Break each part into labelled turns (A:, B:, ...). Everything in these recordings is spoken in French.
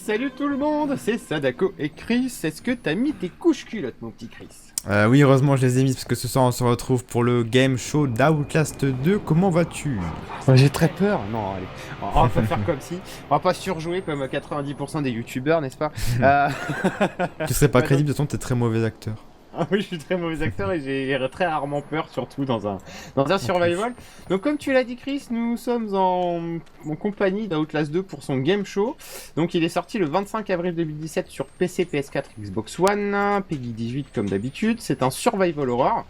A: salut tout le monde, c'est Sadako et Chris. Est-ce que t'as mis tes couches culottes, mon petit Chris?
B: Oui, heureusement je les ai mises parce que ce soir on se retrouve pour le game show d'Outlast 2. Comment vas-tu?
A: J'ai très peur. Non, allez, on va pas faire comme si. On va pas surjouer comme 90% des youtubeurs, n'est-ce pas?
B: Tu serais pas
A: Ouais,
B: crédible, de toute façon t'es très mauvais acteur.
A: Ah oui, je suis très mauvais acteur et j'ai très rarement peur, surtout dans un survival. Donc comme tu l'as dit Chris, nous sommes en compagnie d'Outlast 2 pour son game show. Donc il est sorti le 25 avril 2017 sur PC, PS4, Xbox One, Peggy 18 comme d'habitude. C'est un survival horror.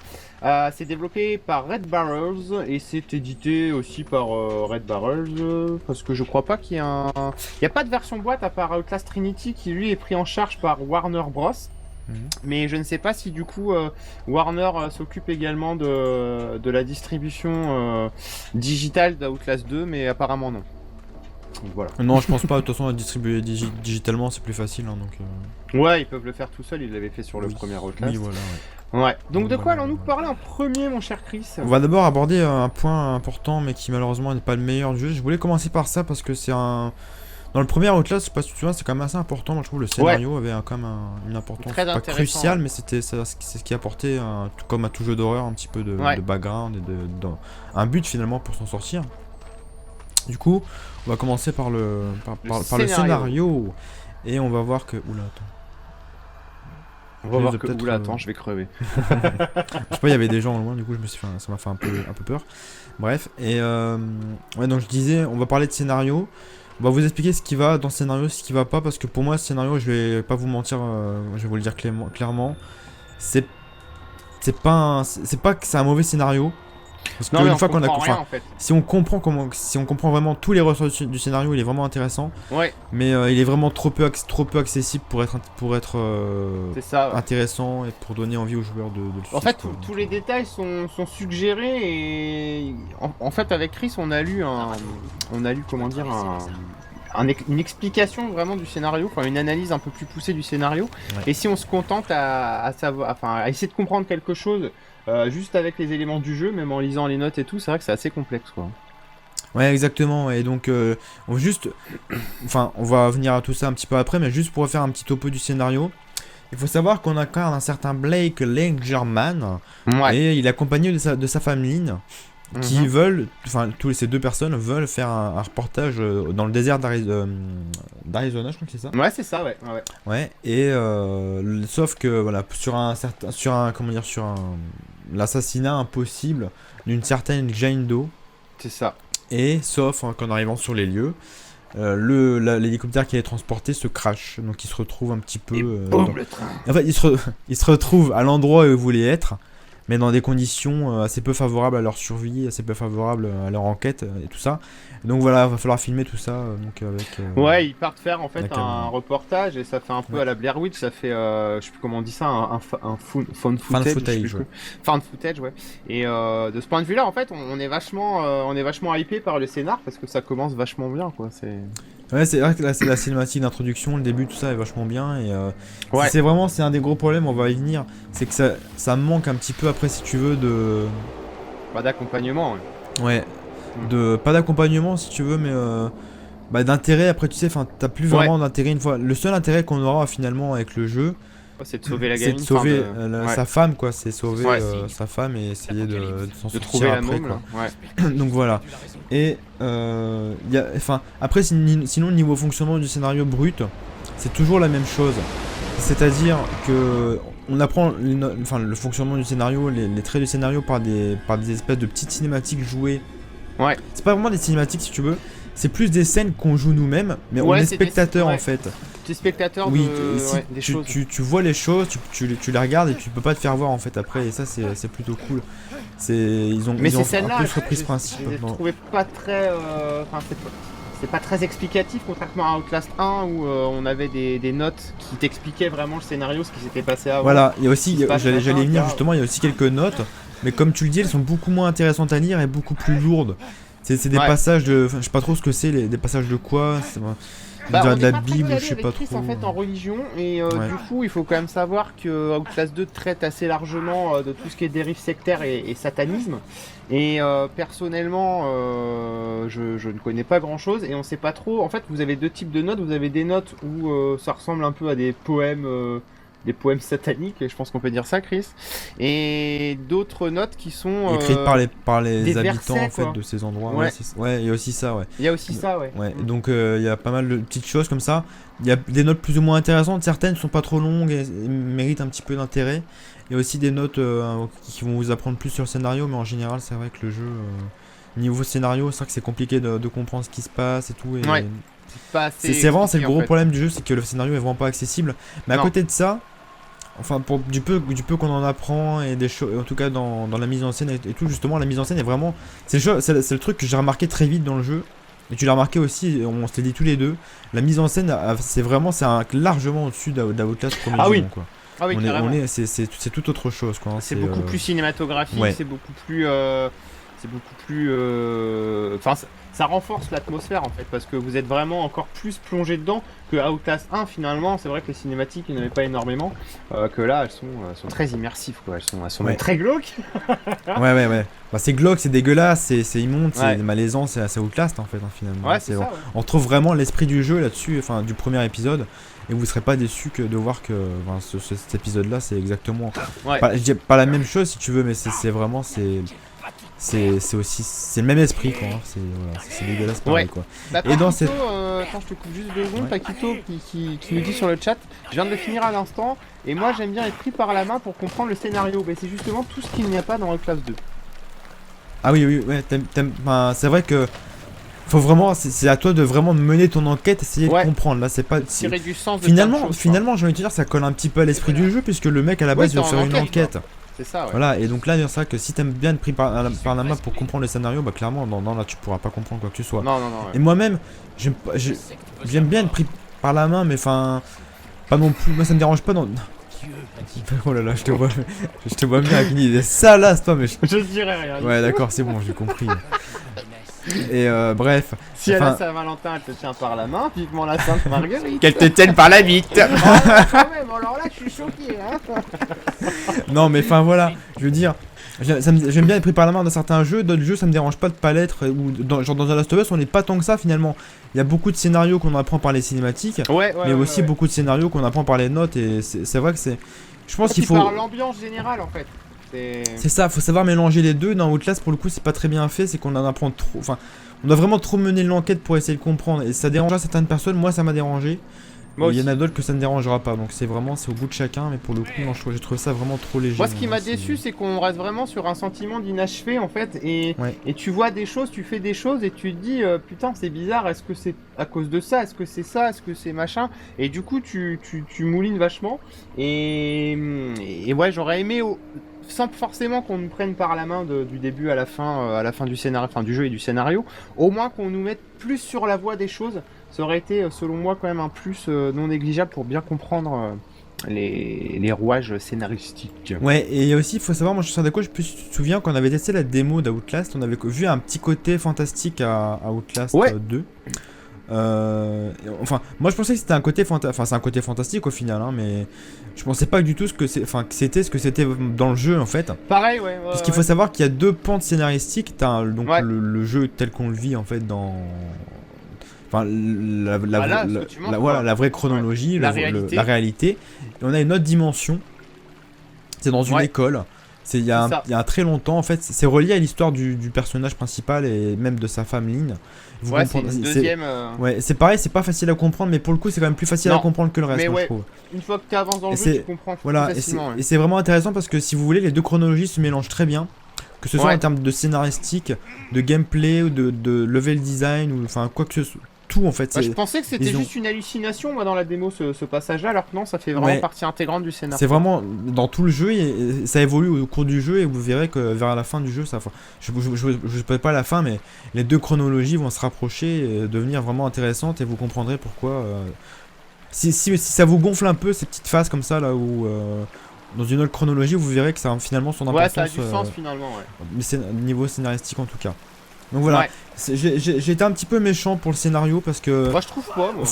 A: C'est développé par Red Barrels et c'est édité aussi par Red Barrels parce que je crois pas qu'il y ait Il y a pas de version boîte à part Outlast Trinity qui lui est pris en charge par Warner Bros. Mais je ne sais pas si du coup Warner s'occupe également de la distribution digitale d'Outlast 2, mais apparemment non. Donc voilà.
B: Non, je pense pas, de toute façon à distribuer digitalement c'est plus facile. Hein, donc,
A: Ouais, ils peuvent le faire tout seuls, ils l'avaient fait sur le
B: oui.
A: premier Outlast.
B: Oui, voilà. Ouais.
A: Ouais. Donc de quoi
B: Voilà,
A: allons-nous
B: voilà.
A: parler en premier, mon cher Chris?
B: On va d'abord aborder un point important mais qui malheureusement n'est pas le meilleur du jeu. Je voulais commencer par ça parce que c'est un... Dans le premier Outlast, je sais pas si tu vois, c'est quand même assez important. Moi je trouve le scénario avait quand même une importance
A: Très
B: pas
A: intéressant,
B: cruciale,
A: ouais.
B: mais c'est ce qui apportait, comme à tout jeu d'horreur, un petit peu de background et un but finalement pour s'en sortir. Du coup, on va commencer par par le scénario. Et on va voir que... Oula, attends.
A: On va voir que...
B: peut-être,
A: Oula, attends, je vais crever.
B: Je sais pas, il y avait des gens loin, du coup ça m'a fait un peu peur. Bref, et ouais, donc je disais, on va parler de scénario. On va vous expliquer ce qui va dans ce scénario, ce qui va pas, parce que pour moi, ce scénario, je vais pas vous mentir, je vais vous le dire clairement, c'est pas que c'est un mauvais scénario. Parce
A: Non,
B: que
A: mais
B: une
A: on
B: fois qu'on a,
A: comprend rien
B: enfin,
A: en fait.
B: si on comprend vraiment tous les ressorts du scénario, il est vraiment intéressant.
A: Ouais,
B: Mais il est vraiment trop peu accessible pour être
A: c'est ça. Ouais.
B: intéressant et pour donner envie aux joueurs de le
A: En
B: suivre,
A: fait,
B: quoi.
A: tous les détails sont suggérés et en fait avec Chris on a lu comment dire une explication vraiment du scénario, enfin une analyse un peu plus poussée du scénario.
B: Ouais.
A: Et si on se contente à savoir, enfin à essayer de comprendre quelque chose juste avec les éléments du jeu, même en lisant les notes et tout, c'est vrai que c'est assez complexe quoi.
B: Ouais, exactement. Et donc, on va venir à tout ça un petit peu après, mais juste pour faire un petit topo du scénario, il faut savoir qu'on incarne un certain Blake Langerman,
A: Ouais.
B: et il est accompagné de sa famille, qui veulent, enfin, ces deux personnes veulent faire un reportage dans le désert d'Arizona, je crois que c'est ça.
A: Ouais, c'est ça, ouais. Ouais.
B: Ouais, et sauf que, voilà, l'assassinat impossible d'une certaine Jane Doe.
A: C'est ça.
B: Et sauf qu'en arrivant sur les lieux, l'hélicoptère qui allait transporter se crash. Donc il se retrouve un petit peu...
A: le train.
B: En fait, il se retrouve à l'endroit où il voulait être, mais dans des conditions assez peu favorables à leur survie, assez peu favorables à leur enquête et tout ça. Donc voilà, il va falloir filmer tout ça donc avec...
A: Ouais, ils partent faire en fait
B: la
A: un
B: caméra.
A: reportage et ça fait un peu
B: Ouais.
A: à la Blair Witch, ça fait, je sais plus comment on dit ça, un found
B: Fan
A: footage.
B: footage,
A: Je sais plus
B: ouais.
A: quoi. Found footage, ouais. Et de ce point de vue-là, en fait, on est vachement hypé par le scénar parce que ça commence vachement bien, quoi. C'est...
B: Ouais, c'est vrai que la cinématique d'introduction, le début, tout ça est vachement bien. Et
A: Ouais.
B: c'est un des gros problèmes, on va y venir. C'est que ça manque un petit peu après, si tu veux,
A: Pas d'accompagnement, ouais.
B: ouais, pas d'accompagnement si tu veux, mais d'intérêt. Après, tu sais, enfin, t'as plus vraiment d'intérêt une fois. Le seul intérêt qu'on aura finalement avec le jeu,
A: Ouais, c'est de sauver la
B: c'est
A: gamine.
B: de sauver
A: Ouais.
B: sa femme, quoi. C'est sauver
A: Ouais.
B: sa femme et essayer de s'en
A: De
B: sortir
A: trouver la
B: après,
A: môme,
B: quoi.
A: là. Ouais.
B: Donc voilà. Et après, sinon, niveau fonctionnement du scénario brut, c'est toujours la même chose. C'est-à-dire que on apprend le fonctionnement du scénario, les traits du scénario par des espèces de petites cinématiques jouées.
A: Ouais.
B: C'est pas vraiment des cinématiques si tu veux, c'est plus des scènes qu'on joue nous-mêmes, mais on
A: Ouais,
B: est
A: c'est des-
B: spectateur
A: ouais.
B: en fait.
A: T'es spectateur
B: Oui,
A: des
B: si
A: choses.
B: tu vois les choses, tu les regardes et tu peux pas te faire voir en fait après, et ça c'est plutôt cool. Ils ont
A: Mais ces
B: un
A: scènes-là,
B: peu repris ce principe.
A: je les ai
B: dans-
A: trouvées pas très... Enfin, c'est pas très explicatif, contrairement à Outlast 1, où on avait des notes qui t'expliquaient vraiment le scénario, ce qui s'était passé avant.
B: Voilà, il y a aussi,
A: Il se passe
B: j'allais
A: machin,
B: venir
A: etc.
B: justement, il y a aussi quelques notes, mais comme tu le dis, elles sont beaucoup moins intéressantes à lire et beaucoup plus lourdes. C'est des
A: Ouais.
B: passages de... Enfin, je sais pas trop ce que c'est, des passages de quoi.
A: Bah,
B: dirait
A: on
B: de
A: n'est
B: la
A: pas très
B: Bible,
A: calé
B: je sais
A: avec
B: pas
A: Chris,
B: trop.
A: en fait en religion et
B: Ouais.
A: du coup il faut quand même savoir que Outlast 2 traite assez largement de tout ce qui est dérive sectaire et satanisme et personnellement je ne connais pas grand chose et on sait pas trop. En fait vous avez deux types de notes, vous avez des notes où ça ressemble un peu à des poèmes sataniques, et je pense qu'on peut dire ça, Chris, et d'autres notes qui sont
B: Écrite par les
A: des
B: habitants
A: versets,
B: en fait
A: quoi.
B: de ces endroits.
A: Ouais.
B: Ouais, il y a aussi ça, ouais.
A: Il y a aussi ça, ouais.
B: Ouais, donc il y a pas mal de petites choses comme ça. Il y a des notes plus ou moins intéressantes, certaines sont pas trop longues et méritent un petit peu d'intérêt. Il y a aussi des notes qui vont vous apprendre plus sur le scénario, mais en général, c'est vrai que le jeu, niveau scénario, c'est vrai que c'est compliqué de comprendre ce qui se passe et tout. Et
A: Ouais. Pas assez
B: c'est vraiment, c'est le
A: expliqué, en
B: gros
A: fait.
B: problème du jeu, c'est que le scénario est vraiment pas accessible. Mais à
A: Non.
B: côté de ça, enfin, pour du peu qu'on en apprend et des choses, en tout cas dans la mise en scène et tout, justement, la mise en scène est vraiment, c'est le truc que j'ai remarqué très vite dans le jeu. Et tu l'as remarqué aussi, on se l'est dit tous les deux. La mise en scène, c'est largement au-dessus d'Outlast premier
A: Ah
B: jeu,
A: oui.
B: quoi.
A: Ah oui, carrément.
B: C'est tout autre chose, quoi. Hein,
A: C'est beaucoup plus cinématographique,
B: ouais.
A: c'est beaucoup plus. Enfin, ça renforce l'atmosphère en fait, parce que vous êtes vraiment encore plus plongé dedans que Outlast 1 finalement. C'est vrai que les cinématiques, il n'y en avait pas énormément, que là, elles sont très immersives, quoi. Elles sont
B: Ouais.
A: même très glauques.
B: Ouais. Bah, c'est glauque, c'est dégueulasse, c'est immonde,
A: Ouais.
B: c'est malaisant, c'est Outlast en fait, hein, finalement.
A: Ouais, c'est ça. Ouais.
B: On trouve vraiment l'esprit du jeu là-dessus, enfin du premier épisode, et vous serez pas déçu de voir que enfin, cet épisode-là, c'est exactement.
A: Ouais.
B: Je dis pas la même chose si tu veux, mais c'est vraiment c'est aussi c'est le même esprit, quoi. Hein, c'est dégueulasse pareil,
A: Ouais.
B: quoi.
A: Bah,
B: Et dans
A: Paquito,
B: cette-
A: attends, je te coupe juste 2 secondes.
B: Ouais.
A: Paquito qui nous dit sur le chat, je viens de le finir à l'instant, et moi j'aime bien être pris par la main pour comprendre le scénario. Mais c'est justement tout ce qu'il n'y a pas dans Outlast 2.
B: Ah oui, ouais, enfin, c'est vrai que faut vraiment, c'est à toi de vraiment mener ton enquête, essayer
A: Ouais.
B: de comprendre. Là, c'est pas
A: Tirer du sens de plein de
B: finalement,
A: choses, quoi.
B: finalement, j'ai envie de te dire, ça colle un petit peu à l'esprit du jeu puisque le mec à la base
A: Oui,
B: il veut
A: t'es
B: faire
A: en
B: une
A: enquête,
B: enquête.
A: C'est ça, ouais.
B: Voilà, et donc là, c'est vrai que si t'aimes bien être pris par la main pour comprendre le scénario, bah clairement, non, là tu pourras pas comprendre quoi que ce soit.
A: Non, ouais.
B: Et moi-même, j'aime bien être pris par la main, mais enfin, pas non plus. Moi, ça me dérange pas. Oh là là, je te vois bien avec une idée salace, toi, mais
A: Je dirais rien.
B: ouais, d'accord, c'est bon, j'ai compris. Et bref.
A: Si elle a
B: Enfin-
A: Saint-Valentin, elle te tient par la main, vivement la Sainte Marguerite.
B: Qu'elle te tienne par la bite.
A: Ah, quand même, alors là, je suis choqué, hein.
B: Non, mais enfin voilà, je veux dire, j'aime bien être pris par la main dans certains jeux, d'autres jeux ça me dérange pas de pas l'être, ou genre dans The Last of Us on n'est pas tant que ça finalement. Il y a beaucoup de scénarios qu'on apprend par les cinématiques,
A: Ouais,
B: mais aussi beaucoup de scénarios qu'on apprend par les notes, et c'est vrai que c'est. Je pense qu'il faut.
A: par l'ambiance générale en fait.
B: C'est ça, faut savoir mélanger les deux. Dans Outlast pour le coup c'est pas très bien fait, c'est qu'on en apprend trop. Enfin, on doit vraiment trop mener l'enquête pour essayer de comprendre, et ça dérangera certaines personnes, moi ça m'a dérangé.
A: Moi
B: Il y en
A: aussi.
B: a d'autres que ça ne dérangera pas, donc c'est au goût de chacun, mais pour le coup, non, j'ai trouvé ça vraiment trop léger.
A: Moi, ce qui
B: hein,
A: m'a déçu, c'est qu'on reste vraiment sur un sentiment d'inachevé en fait, et tu vois des choses, tu fais des choses, et tu te dis putain, c'est bizarre, est-ce que c'est à cause de ça, est-ce que c'est ça, est-ce que c'est machin, et du coup, tu moulines vachement, et ouais, j'aurais aimé, sans forcément qu'on nous prenne par la main du début à la fin du scénario, enfin du jeu et du scénario, au moins qu'on nous mette plus sur la voie des choses. Ça aurait été, selon moi, quand même un plus non négligeable pour bien comprendre les rouages scénaristiques.
B: Ouais, et aussi, il faut savoir, moi je suis d'accord, je me souviens qu'on avait testé la démo d'Outlast, on avait vu un petit côté fantastique à Outlast
A: Ouais.
B: 2. Enfin, moi je pensais que c'était un côté enfin c'est un côté fantastique au final, hein, mais je pensais pas du tout que c'était ce que c'était dans le jeu en fait.
A: Pareil, ouais.
B: Parce qu'il faut savoir qu'il y a deux pentes scénaristiques. T'as donc
A: Ouais.
B: le jeu tel qu'on le vit en fait dans. Enfin,
A: Voilà, ce que tu montres,
B: voilà,
A: quoi.
B: la vraie chronologie,
A: Ouais. La réalité.
B: la réalité. Et on a une autre dimension. C'est dans une
A: Ouais.
B: école. Il y a un très longtemps en fait. C'est relié à l'histoire du personnage principal et même de sa femme Lynn. Vous
A: Ouais, c'est
B: comprenez-
A: une deuxième.
B: Ouais, c'est pareil, c'est pas facile à comprendre, mais pour le coup, c'est quand même plus facile
A: Non.
B: à comprendre que le reste,
A: Mais
B: moi,
A: ouais.
B: je trouve.
A: Une fois que tu avances dans le
B: Et
A: jeu,
B: c'est-
A: tu comprends
B: Voilà,
A: plus
B: et
A: facilement. ouais.
B: c'est vraiment intéressant parce que si vous voulez, les deux chronologies se mélangent très bien. Que ce soit
A: Ouais.
B: en termes de scénaristique, de gameplay ou de level design, ou enfin quoi que ce soit. Tout en fait.
A: Bah, je pensais que c'était
B: ils ont-
A: juste une hallucination moi dans la démo ce passage-là, alors que non, ça fait vraiment
B: Ouais.
A: partie intégrante du scénario.
B: C'est vraiment dans tout le jeu, et ça évolue au cours du jeu, et vous verrez que vers la fin du jeu, je peux pas la fin, mais les deux chronologies vont se rapprocher et devenir vraiment intéressantes, et vous comprendrez pourquoi. Si ça vous gonfle un peu ces petites phases comme ça là où dans une autre chronologie, vous verrez que ça a finalement son
A: Ouais,
B: importance.
A: ça a du sens finalement, ouais.
B: Mais c'est niveau scénaristique en tout cas. Donc voilà,
A: Ouais.
B: j'ai été un petit peu méchant pour le scénario parce que...
A: Moi je trouve pas, moi.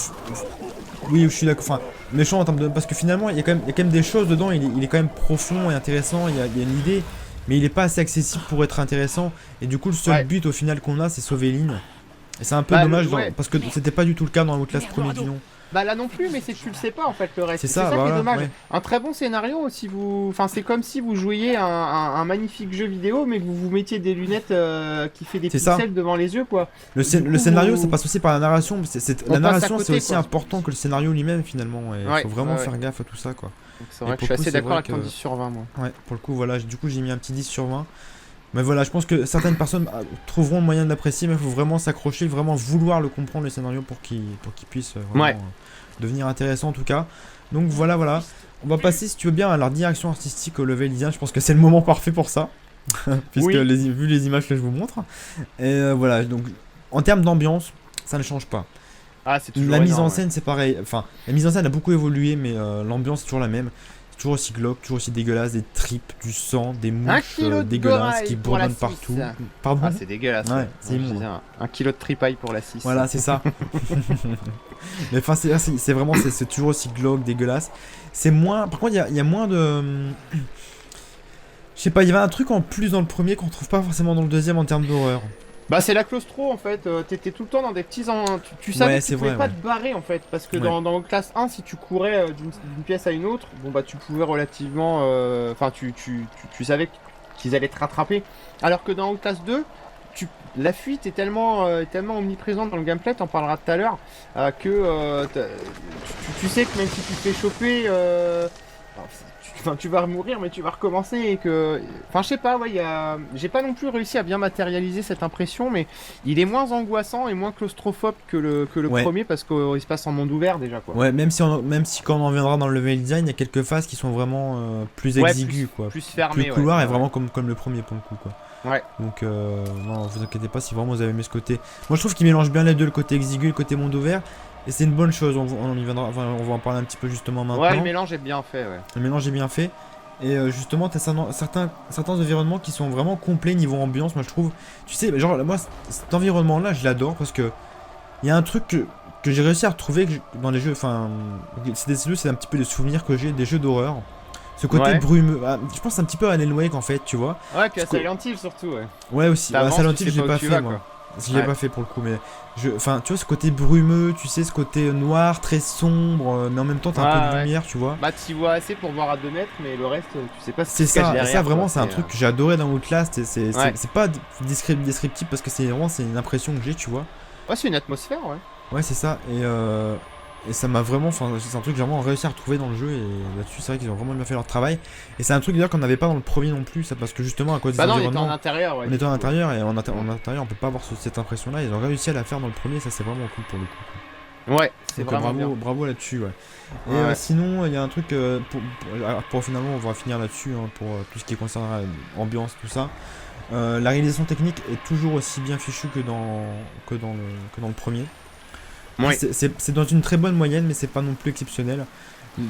B: Oui, je suis d'accord. Enfin, méchant en termes de... Parce que finalement, il y a quand même des choses dedans. Il est quand même profond et intéressant. Il y a une idée. Mais il est pas assez accessible pour être intéressant. Et du coup, le seul
A: Ouais.
B: but au final qu'on a, c'est sauver Lynn. Et c'est un peu
A: Bah,
B: dommage
A: ouais.
B: parce que c'était pas du tout le cas dans Outlast premier du nom.
A: Bah là non plus, mais c'est que tu le sais pas en fait le reste.
B: C'est
A: C'est
B: ça,
A: ça qui
B: voilà,
A: est dommage.
B: ouais.
A: Un très bon scénario, si vous, enfin c'est comme si vous jouiez un magnifique jeu vidéo, mais que vous vous mettiez des lunettes qui fait des
B: C'est ça.
A: pixels devant les yeux quoi.
B: Le
A: Du coup,
B: scénario,
A: vous-
B: ça passe aussi par la narration.
A: On
B: La
A: passe à
B: narration,
A: côté,
B: c'est aussi
A: quoi.
B: important que le scénario lui-même finalement. Il
A: Ouais,
B: faut vraiment
A: ouais,
B: faire
A: ouais.
B: gaffe à tout ça, quoi.
A: Donc c'est
B: Et
A: vrai que
B: pour
A: je suis
B: le coup,
A: assez
B: c'est
A: d'accord
B: vrai
A: avec un
B: que-
A: 10 sur 20 moi.
B: Ouais, pour le coup, voilà, du coup j'ai mis un petit 10 sur 20. Mais voilà, je pense que certaines personnes trouveront le moyen de l'apprécier, mais il faut vraiment s'accrocher, vraiment vouloir le comprendre le scénario pour qu'il puisse vraiment
A: Ouais.
B: devenir intéressant en tout cas. Donc voilà. On va passer, si tu veux bien, à la direction artistique au level design. Je pense que c'est le moment parfait pour ça, puisque
A: Oui.
B: vu les images que je vous montre. Et voilà, donc en termes d'ambiance, ça ne change pas.
A: Ah c'est toujours
B: La mise en
A: énorme,
B: scène, c'est pareil. Enfin, la mise en scène a beaucoup évolué, mais l'ambiance est toujours la même. C'est toujours aussi glauque, toujours aussi dégueulasse, des tripes, du sang, des
A: Un
B: mouches
A: kilo de
B: dégueulasses
A: goraille
B: qui
A: pour la
B: bourdonnent
A: 6.
B: partout. Pardon.
A: Ah c'est dégueulasse.
B: Ouais, c'est
A: je
B: immonde.
A: disais, un kilo de tripaille pour la 6.
B: Voilà, c'est ça. Mais enfin, c'est vraiment, c'est toujours aussi glauque, dégueulasse. C'est moins. Par contre, il y a moins de. Je sais pas, il y avait un truc en plus dans le premier qu'on trouve pas forcément dans le deuxième en termes d'horreur.
A: Bah c'est la claustro en fait, t'étais tout le temps dans des petits tu savais
B: Ouais,
A: que
B: c'est
A: tu pouvais
B: vrai,
A: pas
B: ouais.
A: te barrer en fait, parce que
B: Ouais.
A: dans classe 1 si tu courais d'une pièce à une autre, bon bah tu pouvais relativement, enfin tu savais qu'ils allaient te rattraper, alors que dans classe 2, la fuite est tellement omniprésente dans le gameplay, t'en parleras tout à l'heure, que tu sais que même si tu te fais choper, enfin, tu vas mourir, mais tu vas recommencer et que... Enfin, je sais pas, ouais, j'ai pas non plus réussi à bien matérialiser cette impression, mais il est moins angoissant et moins claustrophobe que le
B: Ouais.
A: premier parce qu'il se passe en monde ouvert déjà, quoi.
B: Ouais, même si quand on en viendra dans le level design, il y a quelques phases qui sont vraiment plus
A: Ouais,
B: exiguës, quoi.
A: Plus fermé,
B: Plus couloir
A: ouais.
B: est vraiment comme le premier pour le coup, quoi.
A: Ouais.
B: Donc non, vous inquiétez pas si vraiment vous avez aimé ce côté. Moi je trouve qu'il mélange bien les deux, le côté exigu et le côté monde ouvert. Et c'est une bonne chose, on y viendra, enfin, on va en parler un petit peu justement maintenant.
A: Ouais, le mélange est bien fait, ouais.
B: Le mélange est bien fait. Et justement, t'as certains environnements qui sont vraiment complets niveau ambiance, moi je trouve. Tu sais, genre moi cet environnement là je l'adore parce que il y a un truc que j'ai réussi à retrouver dans les jeux, enfin c'est un petit peu des souvenirs que j'ai des jeux d'horreur. Ce côté
A: Ouais.
B: brumeux, je pense un petit peu à Alan Wake en fait, tu vois.
A: Ouais, puis à
B: Parce que-
A: Silent Hill surtout, ouais.
B: Ouais aussi,
A: T'avances,
B: Silent
A: tu
B: Hill
A: sais
B: j'ai
A: pas où
B: pas
A: tu
B: fait
A: vas,
B: moi.
A: quoi.
B: Je l'ai
A: Ouais.
B: pas fait pour le coup, mais enfin tu vois ce côté brumeux, tu sais ce côté noir, très sombre, mais en même temps t'as un peu de
A: Ouais.
B: lumière, tu vois.
A: Bah, t'y vois assez pour voir à 2 mètres, mais le reste, tu sais pas ce
B: C'est
A: qui se cache
B: ça, et
A: derrière,
B: ça vraiment
A: quoi.
B: c'est un truc que j'ai adoré dans Outlast, et
A: Ouais.
B: c'est pas descriptif parce que c'est une impression que j'ai, tu vois.
A: Ouais, c'est une atmosphère, ouais.
B: Ouais c'est ça, et ça m'a vraiment, enfin c'est un truc que j'ai vraiment réussi à retrouver dans le jeu, et là-dessus c'est vrai qu'ils ont vraiment bien fait leur travail. Et c'est un truc d'ailleurs qu'on n'avait pas dans le premier non plus, ça parce que justement à cause des
A: Bah non, on était
B: environnements,
A: en intérieur, ouais.
B: on était en intérieur, et en intérieur on peut pas avoir cette impression là, ils ont réussi à la faire dans le premier, ça c'est vraiment cool pour le coup.
A: Ouais, c'est
B: Donc
A: vraiment bien.
B: bravo là-dessus, ouais. Et
A: Ouais.
B: sinon, il y a un truc, pour finalement, on va finir là-dessus, hein, pour tout ce qui concerne ambiance, tout ça. La réalisation technique est toujours aussi bien fichue que dans le premier.
A: Ouais.
B: C'est dans une très bonne moyenne, mais c'est pas non plus exceptionnel.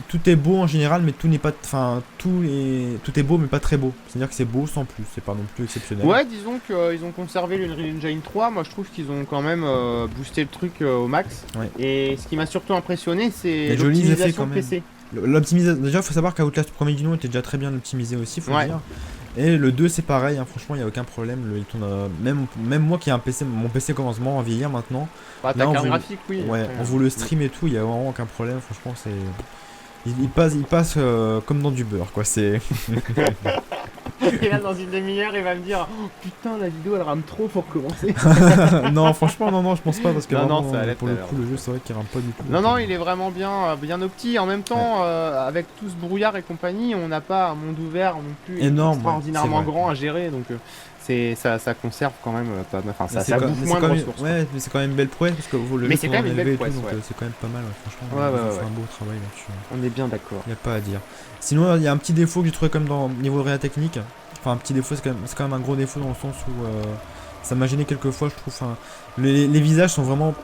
B: Tout est beau en général, mais tout n'est pas, enfin, tout est beau, mais pas très beau. C'est-à-dire que c'est beau sans plus, c'est pas non plus exceptionnel.
A: Ouais, disons qu'ils ont conservé l'Unreal Engine 3. Moi, je trouve qu'ils ont quand même boosté le truc au max.
B: Ouais.
A: Et ce qui m'a surtout impressionné, c'est
B: Les jolis effets
A: l'optimisation
B: quand même.
A: PC.
B: L'optimisation, déjà, faut savoir qu'Outlast premier du nom était déjà très bien optimisé aussi, faut le
A: Ouais.
B: dire. Et le 2 c'est pareil, hein, franchement il n'y a aucun problème, il tourne, même moi qui ai un PC, mon PC commence vraiment à vieillir maintenant.
A: Bah,
B: Là,
A: ta
B: on
A: carte
B: vous-
A: graphique, oui.
B: Ouais,
A: après,
B: on vous le stream et tout, il n'y a vraiment aucun problème, franchement c'est... Il passe comme dans du beurre quoi, c'est...
A: Et là, dans une demi-heure, il va me dire oh, putain, la vidéo elle rame trop, faut recommencer.
B: Non franchement non je pense pas parce que
A: Non,
B: vraiment,
A: non, ça allait
B: pour le
A: tout à
B: coup le jeu c'est vrai qu'il rame pas du tout.
A: Non, non, il est vraiment bien opti. En même temps, avec tout ce brouillard et compagnie, on n'a pas un monde ouvert non plus
B: Énorme,
A: extraordinairement
B: ouais, c'est vrai.
A: grand à gérer. Donc, ça conserve quand même pas mal. Enfin,
B: Mais
A: ça bouffe moins de
B: quand même,
A: ressources.
B: ouais, mais c'est quand même une belle prouesse parce que vous le
A: Mais
B: jeu
A: c'est
B: tourne
A: quand même
B: en
A: une
B: élevé
A: belle
B: et tout,
A: prouesse,
B: donc
A: ouais.
B: c'est quand même pas mal, ouais, franchement.
A: Ouais,
B: Ils ont
A: ouais,
B: fait
A: ouais.
B: un beau travail là-dessus.
A: On est bien d'accord.
B: Il n'y a pas à dire. Sinon, il y a un petit défaut que j'ai trouvé comme dans niveau réa technique. Enfin, un petit défaut, c'est quand même un gros défaut dans le sens où ça m'a gêné quelques fois, je trouve. Enfin, les visages sont vraiment.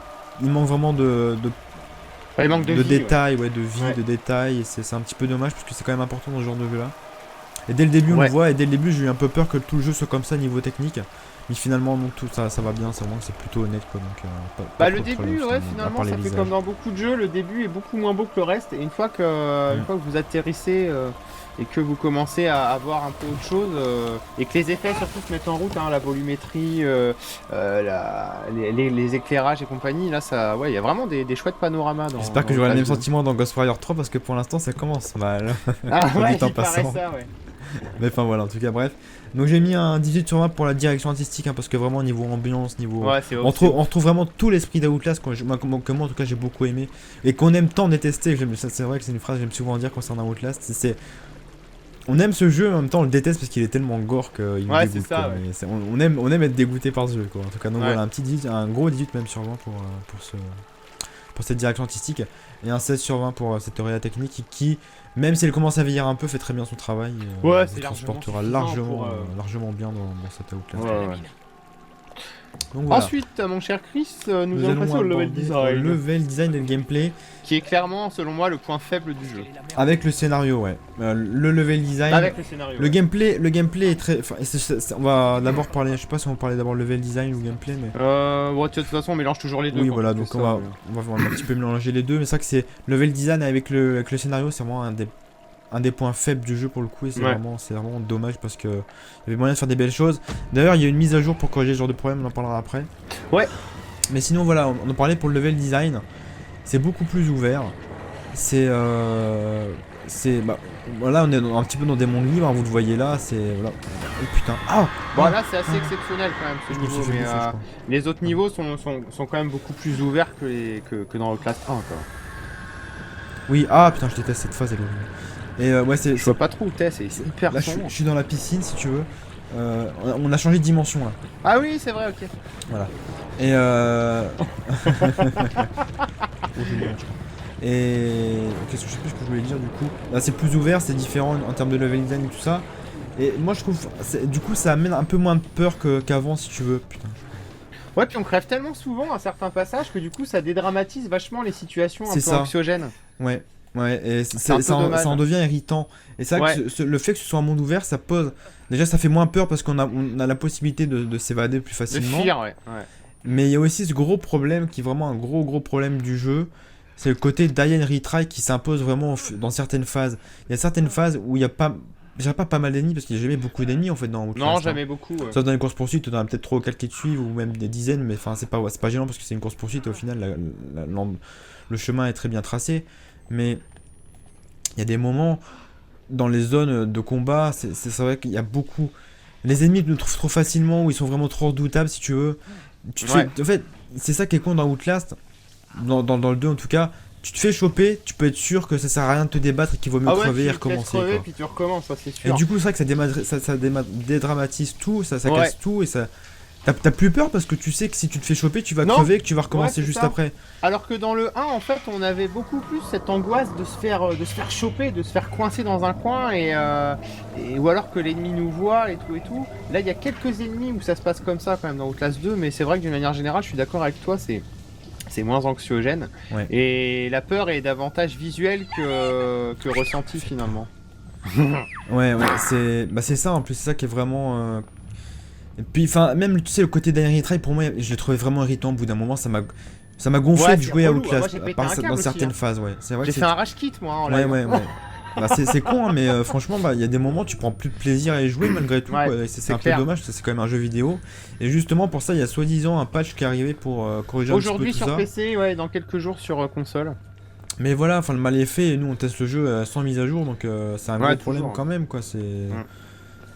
B: Il manque vraiment de
A: Ouais, il manque de vie,
B: détails, ouais, de vie,
A: Ouais.
B: de détails. Et c'est un petit peu dommage parce que c'est quand même important dans ce genre de jeu là. Et dès le début, on
A: Ouais.
B: le voit, et dès le début, j'ai eu un peu peur que tout le jeu soit comme ça niveau technique. Mais finalement, donc, tout ça va bien, c'est vraiment que c'est plutôt honnête quoi. Donc, pas
A: Le
B: trop de
A: début,
B: problème,
A: ouais,
B: à
A: finalement,
B: part les
A: ça fait
B: visages.
A: comme dans beaucoup de jeux, le début est beaucoup moins beau que le reste, et une fois que vous atterrissez et que vous commencez à avoir un peu autre chose, et que les effets surtout se mettent en route, hein, la volumétrie, les éclairages et compagnie, là, ça, ouais, il y a vraiment des chouettes panoramas dans.
B: J'espère que
A: dans
B: j'aurai le même
A: Outlast 2.
B: sentiment dans Ghostwire 3 parce que pour l'instant, ça commence mal.
A: Ah
B: Soit
A: ouais,
B: dit en
A: il paraît
B: passant.
A: ça, ouais.
B: Mais enfin voilà, en tout cas, bref. Donc j'ai mis un 18 sur 20 pour la direction artistique, hein, parce que vraiment, niveau ambiance, niveau.
A: Ouais, c'est
B: On retrouve vraiment tout l'esprit d'Outlast que moi, en tout cas j'ai beaucoup aimé et qu'on aime tant détester. C'est vrai que c'est une phrase que j'aime souvent dire concernant Outlast. On aime ce jeu, en même temps on le déteste parce qu'il est tellement gore qu'il nous
A: Ouais,
B: dégoûte.
A: c'est ça,
B: Quoi.
A: ouais.
B: Mais on aime être dégoûté par ce jeu quoi. En tout cas, donc
A: Ouais.
B: voilà, un gros 18 même sur 20 pour cette direction artistique et un 16 sur 20 pour cette réa technique qui, même si elle commence à vieillir un peu, fait très bien son travail.
A: Ouais,
B: vous
A: c'est
B: transportera
A: largement
B: largement bien dans cette Outlast.
A: Ouais, ouais.
B: Donc voilà.
A: Ensuite, mon cher Chris, nous
B: Nous
A: allons
B: allons
A: passer au level
B: aborder
A: design,
B: le level design et le gameplay
A: qui est clairement, selon moi, le point faible du jeu.
B: avec le scénario, ouais. Le level design.
A: Avec le scénario.
B: Le gameplay est très. Enfin, on va d'abord parler. Je sais pas si on va parler d'abord level design ou gameplay, mais.
A: Ouais, de toute façon, on mélange toujours les deux.
B: Oui,
A: quand
B: voilà,
A: on
B: donc
A: fait
B: on
A: ça,
B: va un petit peu mélanger les deux. Mais c'est vrai que c'est level design avec le scénario, c'est vraiment un des points faibles du jeu pour le coup. Et c'est
A: Ouais.
B: vraiment dommage parce que il y avait moyen de faire des belles choses. D'ailleurs, il y a une mise à jour pour corriger ce genre de problème, on en parlera après.
A: Ouais.
B: Mais sinon, voilà, on en parlait pour le level design. C'est beaucoup plus ouvert. Bah, voilà, on est un petit peu dans des mondes libres, hein, vous le voyez là, c'est. Voilà. Oh putain. Ah
A: Bon, là, c'est assez exceptionnel quand même ce
B: Je me suis
A: niveau,
B: fait
A: mais
B: bouffer, je crois.
A: les autres niveaux sont quand même beaucoup plus ouverts que dans le classe 1. Quoi.
B: Oui, ah putain, je déteste cette phase, elle est horrible. Et ouais,
A: Je vois pas trop où t'es, c'est hyper
B: Là,
A: sombre.
B: je suis dans la piscine si tu veux. On a changé de dimension là.
A: Ah oui, c'est vrai, ok.
B: Et Oh, j'ai mis, je crois. Et qu'est-ce que je sais plus ce que je voulais dire du coup. Là c'est plus ouvert, c'est différent en termes de level design et tout ça. Et moi je trouve, du coup ça amène un peu moins de peur qu'avant si tu veux. Putain.
A: Ouais, puis on crève tellement souvent à certains passages que du coup, ça dédramatise vachement les situations un
B: C'est
A: peu
B: ça.
A: anxiogènes.
B: Ouais. Ouais, et
A: un peu
B: ça
A: dommage.
B: en devient irritant. Et c'est vrai
A: Ouais.
B: que le fait que ce soit un monde ouvert, ça pose. Déjà, ça fait moins peur parce qu'on a la possibilité de s'évader plus
A: De
B: facilement.
A: fuir, ouais.
B: Mais il y a aussi ce gros problème qui est vraiment un gros problème du jeu. C'est le côté die and retry qui s'impose vraiment dans certaines phases. Il y a certaines phases où il n'y a pas. Je dirais pas mal d'ennemis parce qu'il n'y a jamais beaucoup d'ennemis en fait dans Outlast.
A: Non,
B: hein.
A: jamais beaucoup. Ouais.
B: Sauf dans les courses poursuites, on en a peut-être 3 ou 4 qui te suivent ou même des dizaines, mais enfin c'est pas gênant parce que c'est une course poursuite et au final le chemin est très bien tracé. Mais il y a des moments dans les zones de combat, c'est vrai qu'il y a beaucoup. Les ennemis nous trouvent trop facilement ou ils sont vraiment trop redoutables si tu veux. En fait, c'est ça qui est con dans Outlast, dans le 2 en tout cas. Tu te fais choper, tu peux être sûr que ça sert à rien de te débattre et qu'il vaut mieux crever et
A: tu te laisses
B: recommencer.
A: crever,
B: Quoi.
A: puis tu recommences, ça c'est
B: Et
A: sûr.
B: du coup, c'est vrai que ça dédramatise tout, ça
A: Ouais.
B: casse tout et ça. T'as plus peur parce que tu sais que si tu te fais choper, tu vas
A: Non.
B: crever et que tu vas recommencer
A: Ouais, c'est
B: juste
A: ça.
B: après.
A: Alors que dans le 1, en fait, on avait beaucoup plus cette angoisse de se faire choper, de se faire coincer dans un coin, ou alors que l'ennemi nous voit et tout et tout. Là, il y a quelques ennemis où ça se passe comme ça quand même dans Outlast 2, mais c'est vrai que d'une manière générale, je suis d'accord avec toi, c'est moins anxiogène.
B: Ouais.
A: Et la peur est davantage visuelle que ressentie finalement.
B: Ouais, c'est ça en plus, c'est ça qui est vraiment. Et puis, enfin, même tu sais, le côté d'Iron Retry, pour moi, je l'ai trouvé vraiment irritant au bout d'un moment, ça m'a gonflé
A: Ouais,
B: de
A: c'est
B: jouer à
A: relou. Moi,
B: Outlast,
A: j'ai pété
B: à part
A: un câble
B: dans
A: aussi,
B: certaines
A: hein.
B: phases, ouais. C'est vrai
A: J'ai
B: que
A: fait un rage kit moi en
B: Ouais,
A: live.
B: ouais. Bah, c'est con, hein, mais franchement, bah, il y a des moments tu prends plus de plaisir à y jouer malgré tout.
A: Ouais,
B: Quoi, et c'est un
A: clair.
B: peu dommage, parce que c'est quand même un jeu vidéo. Et justement, pour ça, il y a soi-disant un patch qui est arrivé pour corriger un petit peu
A: Aujourd'hui
B: tout
A: sur
B: ça.
A: PC, ouais, dans quelques jours sur console.
B: Mais voilà, enfin, le mal est fait, et nous on teste le jeu sans mise à jour, donc c'est un
A: Ouais,
B: gros problème
A: toujours.
B: quand même, quoi.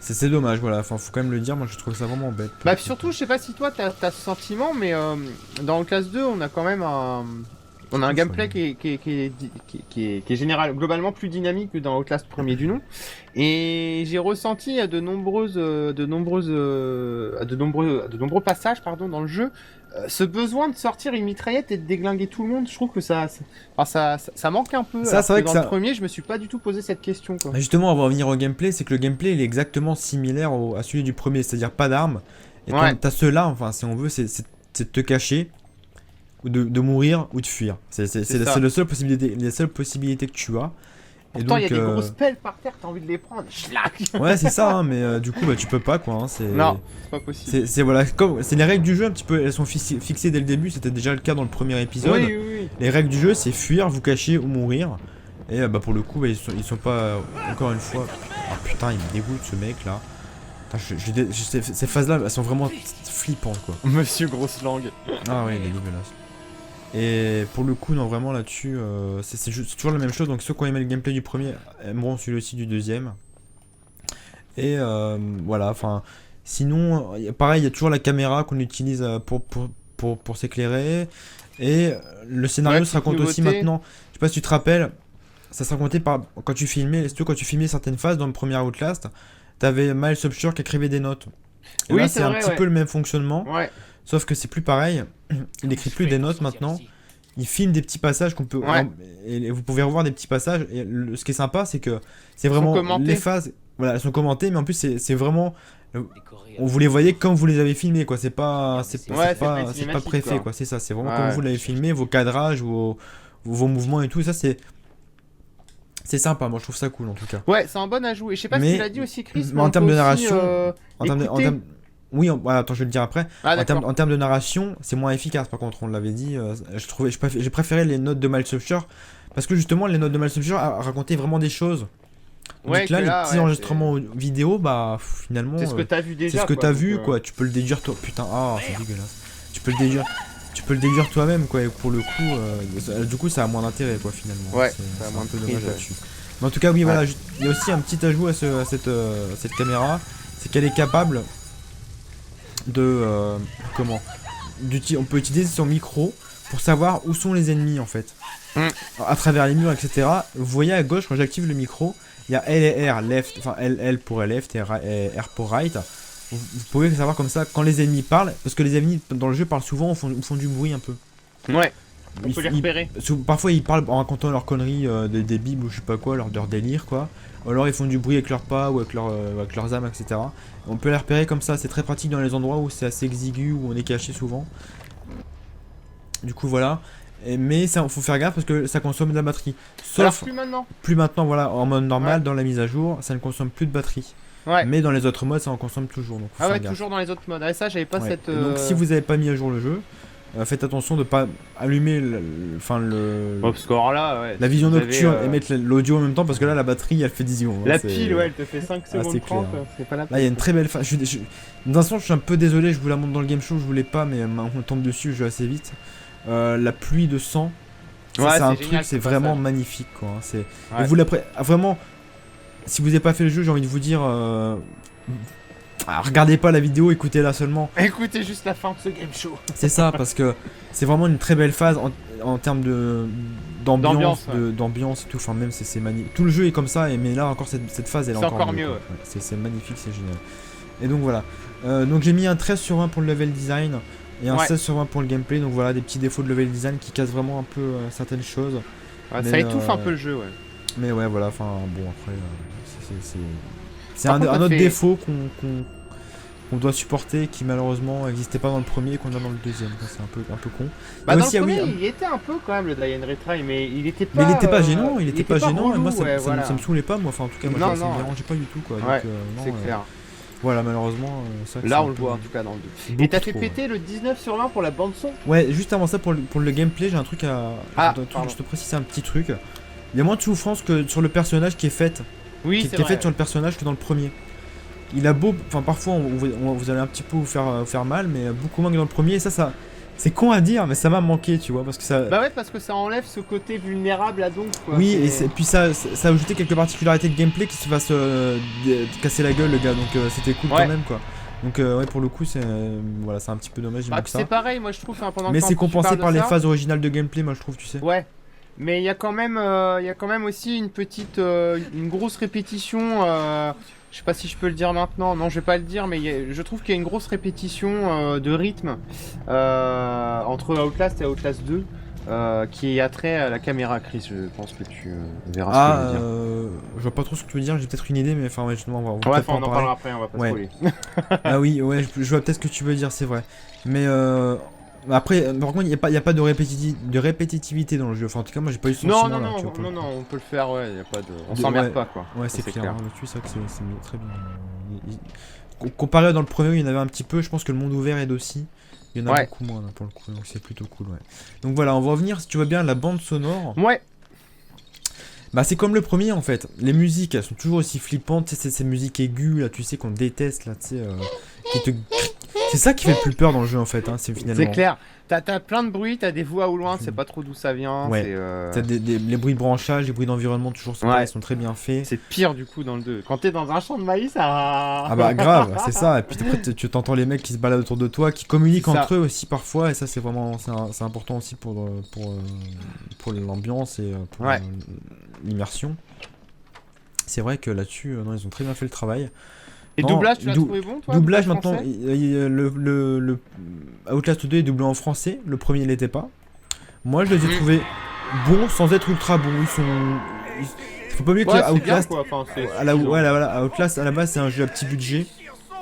B: C'est dommage, voilà. Enfin, faut quand même le dire, moi je trouve ça vraiment bête.
A: Bah surtout, je sais pas si toi t'as ce sentiment, mais dans Outlast 2, on a quand même un gameplay qui est général, globalement plus dynamique que dans Outlast premier du nom. Et j'ai ressenti à de nombreux passages dans le jeu ce besoin de sortir une mitraillette et de déglinguer tout le monde. Je trouve que ça manque un peu.
B: Ça,
A: Alors
B: c'est vrai
A: que
B: que
A: dans
B: ça-
A: le premier, je me suis pas du tout posé cette question, quoi.
B: Justement, on va revenir au gameplay, c'est que le gameplay il est exactement similaire à celui du premier, c'est-à-dire pas d'armes. Et
A: Ouais.
B: t'as ceux-là, enfin, si on veut, c'est de te cacher, ou de mourir, ou de fuir. C'est
A: ça.
B: la seule possibilité que tu as.
A: Pourtant, il y a
B: donc,
A: des grosses pelles par terre, t'as envie de les prendre. Schlac.
B: ouais, c'est ça, hein, mais du coup, bah, tu peux pas, quoi. Hein,
A: Non, c'est pas possible.
B: voilà, c'est les règles du jeu un petit peu, elles sont fixées dès le début, c'était déjà le cas dans le premier épisode.
A: Oui, oui, oui.
B: Les règles du jeu, c'est fuir, vous cacher ou mourir. Et bah pour le coup, bah, ils sont pas, encore une fois... Ah putain, il me dégoûte ce mec là. Putain, ces phases-là, elles sont vraiment flippantes, quoi.
A: Monsieur grosse langue.
B: Ah ouais, il est dégueulasse. Et pour le coup, non, vraiment là-dessus, c'est toujours la même chose. Donc ceux qui ont aimé le gameplay du premier aimeront celui aussi du deuxième. Et voilà, enfin... Sinon, pareil, il y a toujours la caméra qu'on utilise pour s'éclairer. Et le scénario se raconte aussi maintenant. Je sais pas si tu te rappelles, ça se racontait quand tu filmais, quand tu filmais certaines phases dans le premier Outlast, t'avais Miles Upshur qui écrivait des notes. Et
A: Oui,
B: là,
A: c'est
B: c'est un
A: vrai,
B: petit peu le même fonctionnement.
A: Ouais.
B: Sauf que c'est plus pareil. Il écrit plus des notes maintenant. Il filme des petits passages qu'on peut.
A: Ouais.
B: Et vous pouvez revoir des petits passages. Et ce qui est sympa, c'est que c'est vraiment les phases. Voilà, elles sont commentées, mais en plus, c'est vraiment. Vous les voyez comme vous les avez filmés, quoi. C'est pas préfet, quoi. C'est ça. C'est vraiment comme vous l'avez filmé, vos cadrages, vos mouvements et tout. Et ça, c'est sympa. Moi, je trouve ça cool, en tout cas.
A: Ouais, c'est un bon ajout. Et je sais pas si tu l'as dit aussi, Chris.
B: Mais en termes de narration, oui, voilà, attends, je vais le dire après.
A: Ah,
B: en termes de narration, c'est moins efficace. Par contre, on l'avait dit. J'ai préféré les notes de Miles Upshur parce que justement, les notes de Miles Upshur racontaient vraiment des choses.
A: Ouais,
B: donc là, les petits enregistrements vidéo, bah finalement,
A: c'est ce que t'as vu déjà.
B: C'est ce que t'as vu, quoi. Tu peux le déduire toi. Putain, c'est dégueulasse. Tu peux le déduire toi-même, quoi. Et pour le coup, du coup, ça a moins d'intérêt, quoi, finalement.
A: Ouais,
B: c'est un peu dommage là-dessus. Mais en tout cas, oui, voilà. Il y a aussi un petit ajout à cette caméra, c'est qu'elle est capable de on peut utiliser son micro pour savoir où sont les ennemis en fait, à travers les murs, etc. Vous voyez à gauche quand j'active le micro, il y a L et R, left, enfin L pour left et R pour right. Vous pouvez savoir comme ça quand les ennemis parlent, parce que les ennemis dans le jeu parlent souvent, font du bruit un peu.
A: Ouais. On peut les repérer.
B: Parfois ils parlent en racontant leurs conneries, des bibles ou je sais pas quoi, leur délire, quoi. Ou alors ils font du bruit avec leurs pas ou avec leurs âmes, etc. On peut les repérer comme ça, c'est très pratique dans les endroits où c'est assez exigu, où on est caché souvent. Du coup voilà. Mais ça, faut faire gaffe parce que ça consomme de la batterie. Sauf
A: alors, plus maintenant.
B: Plus maintenant, voilà, en mode normal, dans la mise à jour, ça ne consomme plus de batterie.
A: Ouais.
B: Mais dans les autres modes, ça en consomme toujours. Donc faut faire gaffe.
A: Toujours dans les autres modes. Ah, ça, j'avais pas cette.
B: Donc si vous n'avez pas mis à jour le jeu, faites attention de pas allumer
A: score là, ouais.
B: la vision nocturne et mettre l'audio en même temps parce que là la batterie elle fait 10 secondes.
A: La pile, ouais, elle te fait 5 secondes 30. C'est pas la peine.
B: Là il y a une très belle phase. D'un sens, je suis un peu désolé, je vous la montre dans le game show, je voulais pas, mais on tombe dessus, je vais assez vite. La pluie de sang, c'est un truc, c'est vraiment magnifique, quoi. Et vous vraiment, si vous n'avez pas fait le jeu, j'ai envie de vous dire. Regardez pas la vidéo, écoutez-la seulement.
A: Écoutez juste la fin de ce game show.
B: C'est ça, parce que c'est vraiment une très belle phase en termes d'ambiance et tout. Enfin, même c'est magnifique. Tout le jeu est comme ça, mais là encore cette phase elle est encore mieux. C'est magnifique, c'est génial. Et donc voilà. Donc j'ai mis un 13 sur 20 pour le level design et un 16 sur 20 pour le gameplay. Donc voilà, des petits défauts de level design qui cassent vraiment un peu certaines choses.
A: Ça étouffe un peu le jeu, ouais.
B: Mais ouais, voilà. Enfin bon, après c'est un autre défaut qu'on doit supporter, qui malheureusement n'existait pas dans le premier et qu'on a dans le deuxième. C'est un peu con.
A: Bah dans le premier, il était un peu quand même le Die and Retry, mais il était pas
B: gênant. Il était pas gênant.
A: Relou,
B: et moi ça me saoulait pas. Moi, enfin en tout cas, moi, ça me dérangeait pas du tout, quoi.
A: Ouais, c'est clair.
B: Voilà, malheureusement, ça.
A: Là, on le voit en tout cas dans le 2. Et t'as fait péter le 19 sur 20 pour la bande son.
B: Ouais, juste avant ça, pour le gameplay, j'ai un truc à. Je te précise un petit truc. Il y a moins de souffrance que sur le personnage qui est faite.
A: Oui,
B: qui est faite sur le personnage que dans le premier. Il a beau, enfin parfois vous allez un petit peu vous faire mal, mais beaucoup moins que dans le premier. Et ça c'est con à dire, mais ça m'a manqué, tu vois, parce que ça.
A: Bah ouais, parce que ça enlève ce côté vulnérable à donc. Quoi.
B: Oui, et puis ça a ajouté quelques particularités de gameplay qui se fasse casser la gueule, le gars. Donc c'était cool quand même, quoi. Donc ouais, pour le coup c'est un petit peu dommage.
A: C'est pareil, moi je trouve.
B: Mais c'est compensé par les phases originales de gameplay, moi je trouve, tu sais.
A: Ouais. Mais il y a quand même aussi une grosse répétition. Je sais pas si je peux le dire maintenant. Non, je vais pas le dire, mais je trouve qu'il y a une grosse répétition de rythme entre Outlast et Outlast 2 qui a trait à la caméra. Chris, je pense que tu verras ce que je veux dire.
B: Je vois pas trop ce que tu veux dire. J'ai peut-être une idée, mais enfin justement on va
A: on en parlera après. On va pas spoiler.
B: Ah oui, ouais, je vois peut-être ce que tu veux dire, c'est vrai. Mais Après, par contre, il y a pas de, de répétitivité dans le jeu. Enfin, en tout cas, moi, j'ai pas eu ce
A: Non,
B: sentiment
A: non,
B: là. Tu vois, pour le
A: non,
B: coup.
A: on peut le faire, ouais, y a pas de... On
B: De-
A: s'emmerde
B: ouais,
A: pas, quoi.
B: Ouais,
A: Ça,
B: c'est clair.
A: clair.
B: Là-dessus, c'est vrai que c'est très bien. Comparé dans le premier, il y en avait un petit peu. Je pense que le monde ouvert aide aussi. Il y en a
A: Ouais.
B: beaucoup moins là, pour le coup. Donc c'est plutôt cool, ouais. Donc voilà, on va revenir, si tu vois bien, à la bande sonore.
A: Ouais.
B: Bah, c'est comme le premier en fait. Les musiques, elles sont toujours aussi flippantes. Tu sais, c'est ces musiques aiguës là, tu sais, qu'on déteste là, tu sais. Qui te... C'est ça qui fait le plus peur dans le jeu en fait, hein, c'est finalement.
A: C'est clair. T'as plein de bruit, t'as des voix au loin, tu sais pas trop d'où ça vient.
B: Ouais.
A: C'est
B: T'as les bruits de branchage, les bruits d'environnement, toujours
A: Ouais.
B: ils sont très bien faits.
A: c'est pire du coup dans le 2. Quand t'es dans un champ de maïs, ça...
B: Ah bah grave, c'est ça. Et puis après, tu t'entends les mecs qui se baladent autour de toi, qui communiquent
A: C'est ça.
B: entre eux aussi parfois. Et ça, c'est vraiment c'est important aussi pour l'ambiance et pour
A: Ouais.
B: l'immersion. C'est vrai que là-dessus, non, ils ont très bien fait le travail.
A: Et
B: Non,
A: doublage, tu l'as trouvé bon, toi?
B: Doublage maintenant,
A: français
B: le Outlast 2 est doublé en français, le premier l'était pas. Moi je les ai trouvés bons sans être ultra bons. Faut pas oublier que
A: Ouais, c'est bien,
B: Outlast,
A: quoi. Enfin, c'est
B: à la,
A: suffisant.
B: ouais, voilà, Outlast à la base c'est un jeu à petit budget.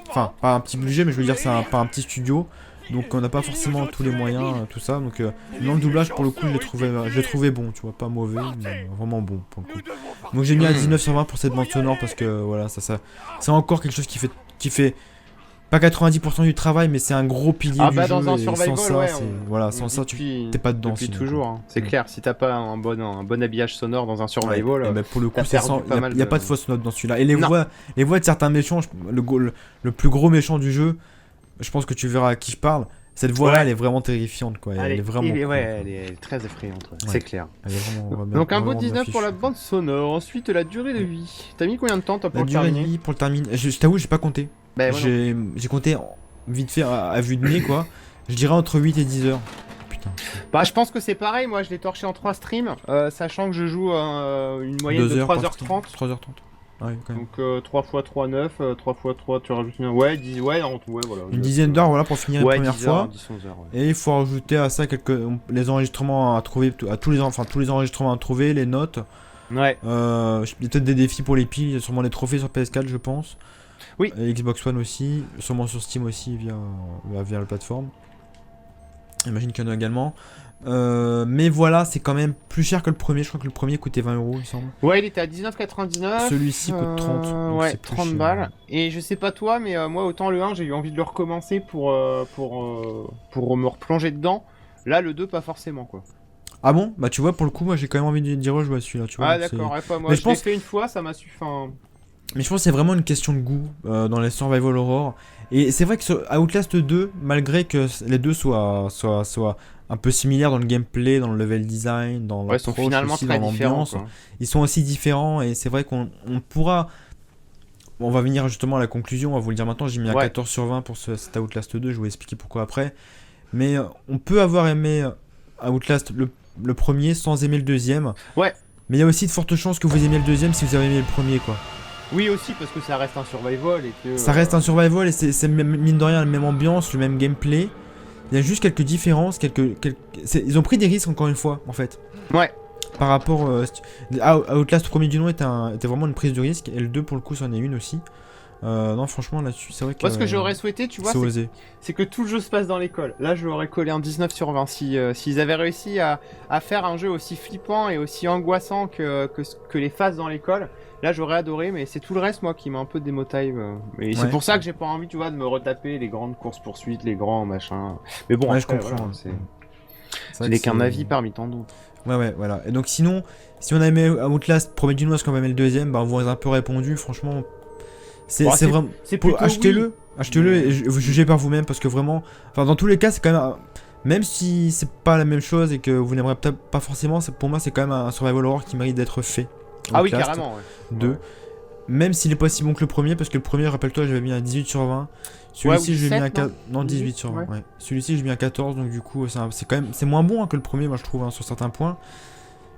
B: Enfin, pas un petit budget, mais je veux dire c'est pas un petit studio. Donc on n'a pas forcément tous les moyens, tout ça. Donc dans le doublage pour le coup je l'ai trouvé bon, tu vois, pas mauvais, mais vraiment bon pour le coup. Donc j'ai mis à 19 sur 20 pour cette bande sonore parce que voilà, ça c'est encore quelque chose qui fait pas 90% du travail, mais c'est un gros pilier
A: Ah
B: du
A: bah
B: jeu.
A: dans un
B: Et
A: survival,
B: sans ça,
A: ouais.
B: voilà, sans ça t'es pas dedans.
A: Depuis
B: sinon,
A: toujours,
B: quoi.
A: hein. C'est clair. Si t'as pas un bon habillage sonore dans un survival,
B: Ouais, et bah, pour le coup,
A: t'as
B: c'est
A: perdu pas mal
B: y a
A: de-
B: pas de fausse note dans celui-là. Et
A: Non.
B: les voix de certains méchants, le plus gros méchant du jeu, je pense que tu verras à qui je parle. Cette voix-là,
A: Ouais.
B: elle est vraiment terrifiante, quoi. Elle est vraiment cool,
A: ouais,
B: quoi.
A: elle est très effrayante, ouais.
B: Ouais.
A: C'est clair.
B: Elle est vraiment
A: Donc un beau
B: vraiment bien
A: 19 pour la
B: fichue.
A: bande sonore. Ensuite, la durée de vie. T'as mis combien de temps, toi, pour
B: La
A: le
B: durée de
A: terminer?
B: vie pour le terminer. Je t'avoue, j'ai pas compté.
A: Bah, moi non.
B: J'ai compté vite fait à vue de nez, quoi. Je dirais entre 8 et 10 heures. Putain.
A: Bah, je pense que c'est pareil. Moi, je l'ai torché en 3 streams, sachant que je joue une moyenne
B: 2
A: de
B: heures.
A: 3h30.
B: 3h30. Ouais, quand même.
A: Donc 3 x 3, 9. 3 x 3, tu rajoutes une... Ouais, 10... ouais, ouais, voilà.
B: Une dizaine d'heures, voilà, pour finir
A: Ouais,
B: la première
A: 10 heures,
B: fois.
A: 10, 11 heures, ouais.
B: Et il faut rajouter à ça les enregistrements à trouver, tous les enregistrements à trouver, les notes.
A: Ouais.
B: Il y a peut-être des défis pour les piles, il y a sûrement les trophées sur PS4, je pense.
A: Oui.
B: Et Xbox One aussi, sûrement sur Steam aussi via la plateforme. J'imagine qu'il y en a également. Mais voilà, c'est quand même plus cher que le premier. Je crois que le premier coûtait 20 euros, il me semble.
A: Ouais, il était à 19,99.
B: Celui-ci coûte 30. Donc
A: Ouais,
B: c'est plus
A: 30
B: cher.
A: balles. Et je sais pas toi, mais moi, autant le 1, j'ai eu envie de le recommencer pour me replonger dedans. Là, le 2, pas forcément, quoi.
B: Ah bon? Bah tu vois, pour le coup, moi j'ai quand même envie d'y rejouer à celui-là. Tu vois,
A: Ah,
B: donc
A: d'accord, ouais, pas moi.
B: Mais
A: Je
B: je pense-
A: l'ai fait une fois, ça m'a suffi. Enfin,
B: Mais je pense que c'est vraiment une question de goût dans les survival horror. Et c'est vrai que sur Outlast 2, malgré que les deux soient un peu similaires dans le gameplay, dans le level design, dans
A: ouais, ils sont
B: l'approche
A: finalement
B: aussi,
A: très
B: dans
A: différents,
B: l'ambiance,
A: quoi.
B: ils sont aussi différents. Et c'est vrai qu'on pourra... On va venir justement à la conclusion, on va vous le dire maintenant. J'ai mis un
A: Ouais.
B: 14 sur 20 pour cet Outlast 2, je vais vous expliquer pourquoi après. Mais on peut avoir aimé Outlast le premier sans aimer le deuxième.
A: Ouais.
B: Mais il y a aussi de fortes chances que vous aimiez le deuxième si vous avez aimé le premier, quoi.
A: Oui, aussi, parce que ça reste un survival et que...
B: Ça reste un survival et c'est mine de rien la même ambiance, le même gameplay. Il y a juste quelques différences, ils ont pris des risques encore une fois, en fait.
A: Ouais.
B: Par rapport... Outlast premier du nom était vraiment une prise de risque, et le 2 pour le coup c'en est une aussi. Non franchement là-dessus, c'est vrai que...
A: Moi, ce que j'aurais souhaité, tu vois,
B: c'est osé.
A: c'est que tout le jeu se passe dans l'école. Là, je leur ai collé un 19 sur 20. S'ils avaient réussi à faire un jeu aussi flippant et aussi angoissant que les phases dans l'école, là, j'aurais adoré, mais c'est tout le reste, moi, qui m'a un peu démotive. Et c'est
B: Ouais.
A: pour ça que j'ai pas envie, tu vois, de me retaper les grandes courses-poursuites, les grands machins. Mais bon,
B: Ouais,
A: après,
B: je comprends.
A: voilà,
B: C'est
A: ce
B: vrai
A: n'est
B: que
A: qu'un
B: c'est-
A: avis parmi tant d'autres.
B: Ouais, voilà. Et donc sinon, si on a aimé Outlast premier du nom, est-ce qu'on va aimer le deuxième? Bah on vous a un peu répondu, franchement... C'est
A: Bon,
B: vraiment...
A: C'est plutôt
B: Achetez-le,
A: oui.
B: achetez-le
A: Mais-
B: et vous jugez par vous-même parce que vraiment, enfin dans tous les cas c'est quand même, même si c'est pas la même chose et que vous n'aimerez peut-être pas forcément, pour moi c'est quand même un survival horror qui mérite d'être fait.
A: Ah oui,
B: Outlast
A: carrément, ouais.
B: 2.
A: Ouais.
B: Même s'il est pas si bon que le premier, parce que le premier, rappelle-toi, j'avais mis un 18 sur 20. Celui-ci,
A: ou
B: je lui ai mis un
A: 17,
B: 4... Non, 18 sur 20,
A: ouais.
B: ouais. Celui-ci, je lui ai mis un 14, donc du coup, c'est quand même... C'est moins bon hein, que le premier, moi je trouve, hein, sur certains points.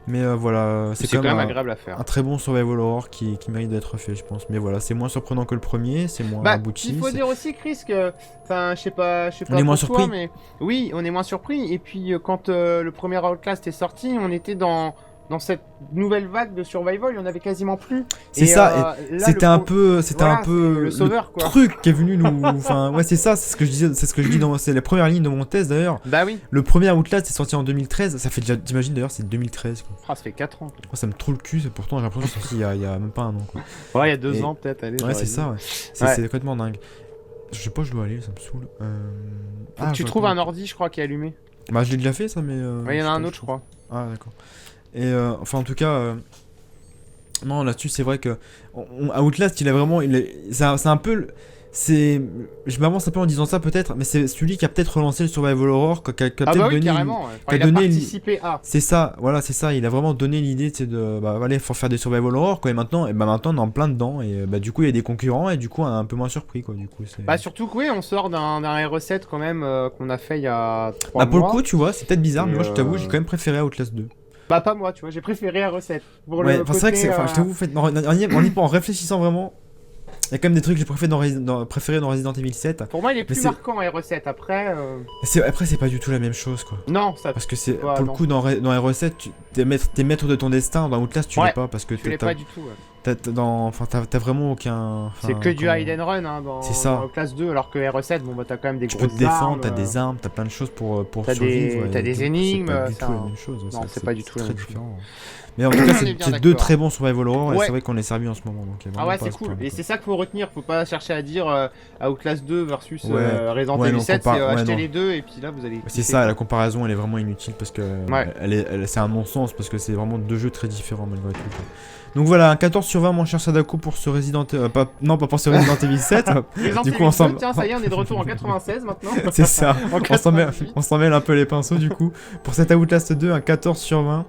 B: Mais voilà,
A: C'est quand même agréable à faire.
B: un très bon survival horror qui mérite d'être fait, je pense. Mais voilà, c'est moins surprenant que le premier, c'est moins
A: Bah,
B: abouti.
A: il faut dire aussi, Chris, que, enfin, je sais pas
B: On est moins
A: pour toi,
B: surpris.
A: mais oui, on est moins surpris. Et puis, quand le premier Outlast est sorti, on était dans dans cette nouvelle vague de survival, il y en avait quasiment plus.
B: C'est ça,
A: là,
B: c'était un peu,
A: voilà, c'est le sauveur, quoi.
B: truc qui est venu nous, enfin, ouais, c'est ça, c'est ce que je disais, c'est ce que je dis c'est les premières lignes de mon test d'ailleurs.
A: Bah oui.
B: Le premier Outlast est sorti en 2013, ça fait déjà, t'imagines d'ailleurs, c'est 2013 quoi.
A: Ah, ça fait 4 ans.
B: Moi, ça me trouve le cul, pourtant j'ai l'impression que c'est sorti il y a même pas un an quoi.
A: Ouais, il y a 2
B: Et-
A: ans peut-être, allez.
B: Ouais, c'est ça, ouais. C'est
A: Ouais.
B: complètement dingue. Je sais pas où je dois aller, ça me saoule.
A: Faut que tu trouves un ordi, je crois, qui est allumé.
B: Bah, je l'ai déjà fait ça, mais.
A: Ouais, il y en a
B: sais
A: un
B: pas,
A: autre, je crois.
B: Ah, d'accord. Et enfin, en tout cas, non, là-dessus, c'est vrai que Outlast, il a vraiment, c'est un peu, je m'avance un peu en disant ça peut-être, mais c'est celui qui a peut-être relancé le survival horror, qui a
A: Ah
B: peut-être
A: bah oui,
B: donné,
A: carrément. Ouais.
B: qui a
A: Il a
B: donné
A: participé à.
B: c'est ça, voilà, c'est ça. Il a vraiment donné l'idée, tu sais, de, bah, allez, faut faire des survival horror, quoi. Et maintenant, on est en plein dedans, et bah, du coup, il y a des concurrents, et du coup, on est un peu moins surpris, quoi. Du coup, c'est.
A: Bah surtout que oui, on sort d'un R7 quand même qu'on a fait il y a 3
B: Bah,
A: mois.
B: pour le coup, tu vois, c'est peut-être bizarre,
A: Et
B: mais moi, je t'avoue, j'ai quand même préféré Outlast 2.
A: Bah pas moi, tu vois, j'ai préféré R7. Pour
B: Ouais,
A: le
B: enfin, c'est vrai que
A: côté,
B: c'est. Enfin, je t'avoue, en réfléchissant vraiment, il y a quand même des trucs que j'ai préféré dans Resident Evil 7.
A: Pour moi, il est plus
B: c'est-
A: marquant R7. Après,
B: Après, c'est pas du tout la même chose, quoi.
A: non, ça.
B: Parce que c'est
A: Ouais,
B: pour le
A: non.
B: coup dans RE7 t'es maître de ton destin. Dans Outlast tu
A: Ouais,
B: l'es pas parce que
A: Tu l'es pas du tout. Ouais.
B: t'as vraiment aucun.
A: C'est que du hide and run hein, dans,
B: C'est ça.
A: dans classe 2, alors que R7, bon bah t'as quand même des
B: Tu peux
A: grosses
B: te défendre,
A: armes,
B: t'as des armes, t'as plein de choses pour
A: t'as
B: survivre.
A: t'as
B: et
A: des
B: tout,
A: énigmes,
B: C'est pas du
A: ça-
B: tout la même chose.
A: non, c'est pas du tout la
B: très
A: même chose.
B: différent. Mais en tout cas,
A: On est bien
B: c'est deux
A: d'accord.
B: très bons survival horror et
A: Ouais.
B: c'est vrai qu'on est servi en ce moment. Donc il y a
A: Ah
B: vraiment
A: ouais,
B: pas
A: c'est
B: à se
A: cool.
B: plaindre,
A: Et
B: quoi.
A: c'est ça qu'il faut retenir. Faut pas chercher à dire Outlast 2 versus
B: Ouais.
A: Resident
B: Ouais,
A: Evil
B: non,
A: 7, c'est
B: ouais,
A: acheter
B: non.
A: les deux et puis là vous allez.
B: C'est
A: kiffer,
B: ça,
A: quoi.
B: la comparaison elle est vraiment inutile parce que
A: Ouais.
B: c'est un non-sens parce que c'est vraiment deux jeux très différents malgré tout, quoi. Donc voilà, un 14 sur 20 mon cher Sadako pour ce Resident pas pour ce Resident Evil 7.
A: Resident
B: Du coup,
A: Evil
B: on s'en-
A: 2, tiens, ça y est, on est de retour en 96 maintenant.
B: C'est ça,
A: En
B: on s'en mêle un peu les pinceaux du coup. Pour cet Outlast 2, un 14 sur 20.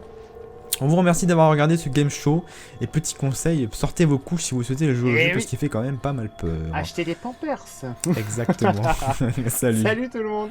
B: On vous remercie d'avoir regardé ce game show. Et petit conseil, sortez vos couches si vous souhaitez le jouer au
A: Eh
B: jeu
A: oui.
B: parce qu'il fait quand même pas mal peur.
A: Achetez des Pampers.
B: Exactement. Salut.
A: Salut tout le monde.